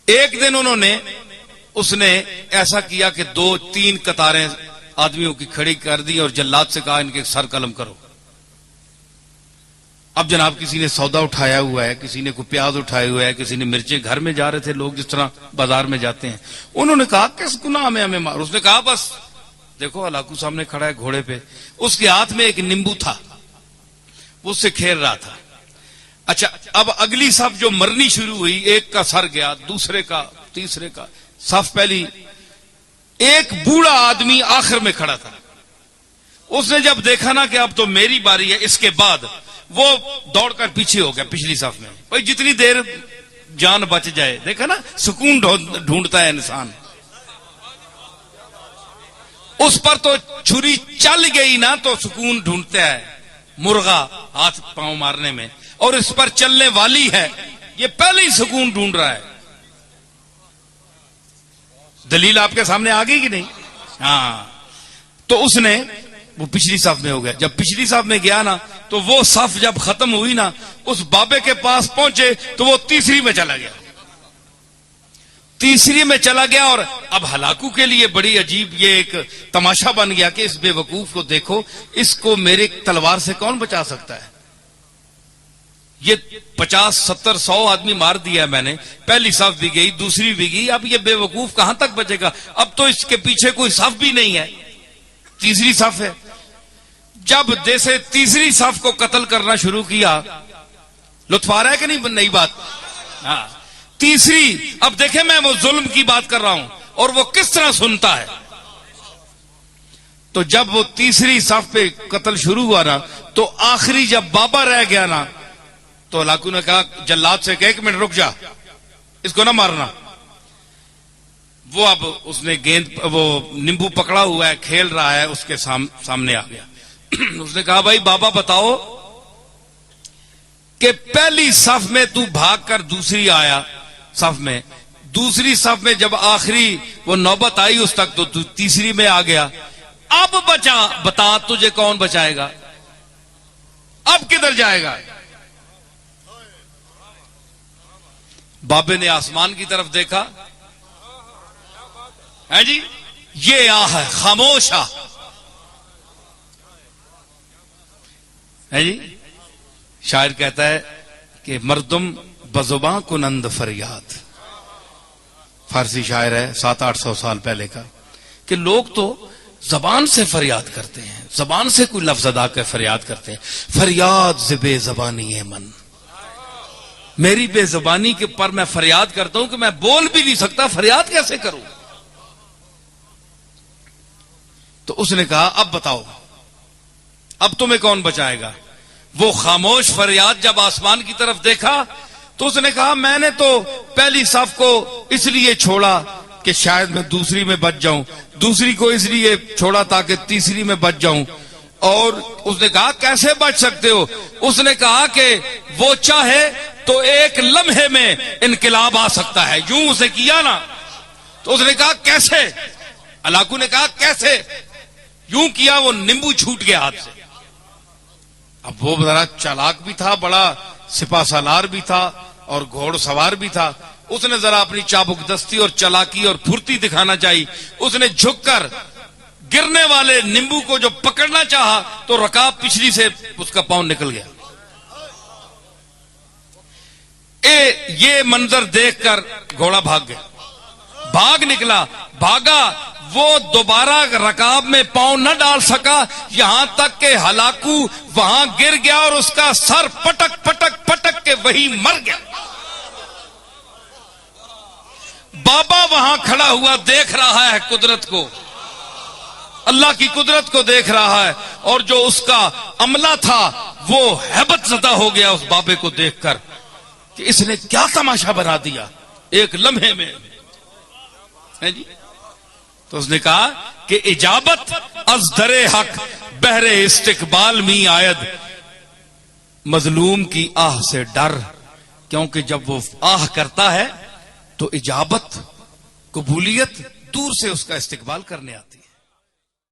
एक दिन उसने ऐसा किया कि 2-3 कतारें आदमियों की खड़ी कर दी और जल्लाद से कहा इनके सर कलम करो। अब जनाब किसी ने सौदा उठाया हुआ है, किसी ने कोई प्याज उठाया हुआ है, किसी ने मिर्चें, घर में जा रहे थे लोग जिस तरह बाजार में जाते हैं। उन्होंने कहा किस गुनाह में हमें मार। उसने कहा बस देखो हलाकू सामने खड़ा है घोड़े पे, उसके हाथ में एक नींबू था, वो उससे खेल रहा था। अच्छा, अब अगली सफ जो मरनी शुरू हुई, एक का सर गया, दूसरे का, तीसरे का। सफ पहली, एक बूढ़ा आदमी आखिर में खड़ा था। उसने जब देखा ना कि अब तो मेरी बारी है, इसके बाद वो दौड़कर पीछे हो गया पिछली सफ में। भाई जितनी देर जान बच जाए, देखा ना सुकून ढूंढता है इंसान। उस पर तो छुरी चल गई ना तो सुकून ढूंढता है मुर्गा हाथ पांव मारने में, और इस पर चलने वाली है, ये पहले ही सुकून ढूंढ रहा है। दलील आपके सामने आ गई कि नहीं? हाँ, तो उसने वो पिछली सफ में हो गया। जब पिछली सफ में गया ना तो वो सफ जब खत्म हुई ना, उस बाबे के पास पहुंचे तो वो तीसरी में चला गया, तीसरी में चला गया। और अब हलाकू के लिए बड़ी अजीब ये एक तमाशा बन गया कि इस बेवकूफ को देखो, इसको मेरे तलवार से कौन बचा सकता है। ये 50, 70, 100 आदमी मार दिया मैंने, पहली सफ भी गई, दूसरी भी गई, अब ये बेवकूफ कहां तक बचेगा। अब तो इसके पीछे कोई सफ भी नहीं है, तीसरी सफ है। जब जैसे तीसरी सफ को कत्ल करना शुरू किया, लुत्फ आ रहा है कि नहीं नई बात? हाँ, तीसरी, अब देखे मैं वो जुल्म की बात कर रहा हूं और वो किस तरह सुनता है। तो जब वो तीसरी सफ पे कत्ल शुरू हुआ ना, तो आखिरी जब बाबा रह गया ना, तो लाकू ने कहा जल्लाद से कि 1 मिनट रुक जा, इसको ना मारना। वो अब उसने गेंद, वो नींबू पकड़ा हुआ है, खेल रहा है, उसके सामने आ गया। उसने कहा भाई बाबा बताओ कि पहली सफ में तू भागकर दूसरी आया सफ में, दूसरी सफ में जब आखिरी वो नौबत आई उस तक, तो तू तीसरी में आ गया। अब बता तुझे कौन बचाएगा, अब किधर जाएगा? बाबे ने आसमान की तरफ देखा, है जी, ये आ है खामोश आ, है जी। शायर कहता है कि मर्दुम बजुबां कुनंद फरियाद, फारसी शायर है 700-800 साल पहले का, कि लोग तो जबान से फरियाद करते हैं, जबान से कोई लफ्ज अदा कर फरियाद करते हैं। फरियाद से बेजबानी है मन, मेरी बेजबानी के पर मैं फरियाद करता हूं कि मैं बोल भी नहीं सकता, फरियाद कैसे करूं। तो उसने कहा अब बताओ, अब तुम्हें कौन बचाएगा। वो खामोश फरियाद जब आसमान की तरफ देखा तो उसने कहा मैंने तो पहली सफ को इसलिए छोड़ा कि शायद मैं दूसरी में बच जाऊं, दूसरी को इसलिए छोड़ा ताकि तीसरी में बच जाऊं। और उसने कहा कैसे बच सकते हो। उसने कहा कि वो चाहे तो एक लम्हे में इनकलाब आ सकता है। यूं उसे किया ना, तो उसने कहा कैसे। अलाकू ने कहा कैसे। यूं किया, वो नींबू छूट गया हाथ से। अब वो जरा चालाक भी था, बड़ा सिपा सालार भी था और घोड़सवार भी था। उसने जरा अपनी चाबुकदस्ती और चालाकी और फुर्ती दिखाना चाहिए। उसने झुककर गिरने वाले नींबू को जो पकड़ना चाहा तो रकाब पिछली से उसका पांव निकल गया। ये मंजर देखकर घोड़ा भाग गया, भाग निकला, भागा। वो दोबारा रकाब में पांव न डाल सका, यहां तक के हलाकू वहां गिर गया और उसका सर पटक पटक पटक के वही मर गया। बाबा वहां खड़ा हुआ देख रहा है कुदरत को, अल्लाह की कुदरत को देख रहा है। और जो उसका अमला था वो हैबत ज़दा हो गया उस बाबे को देखकर कि इसने क्या तमाशा बना दिया एक लम्हे में, है जी। तो उसने कहा कि इजाबत अज दरे हक बहरे इस्तिकबाल मी आयद, मजलूम की आह से डर, क्योंकि जब वो आह करता है तो इजाबत, कबूलियत दूर से उसका इस्तिकबाल करने आती है।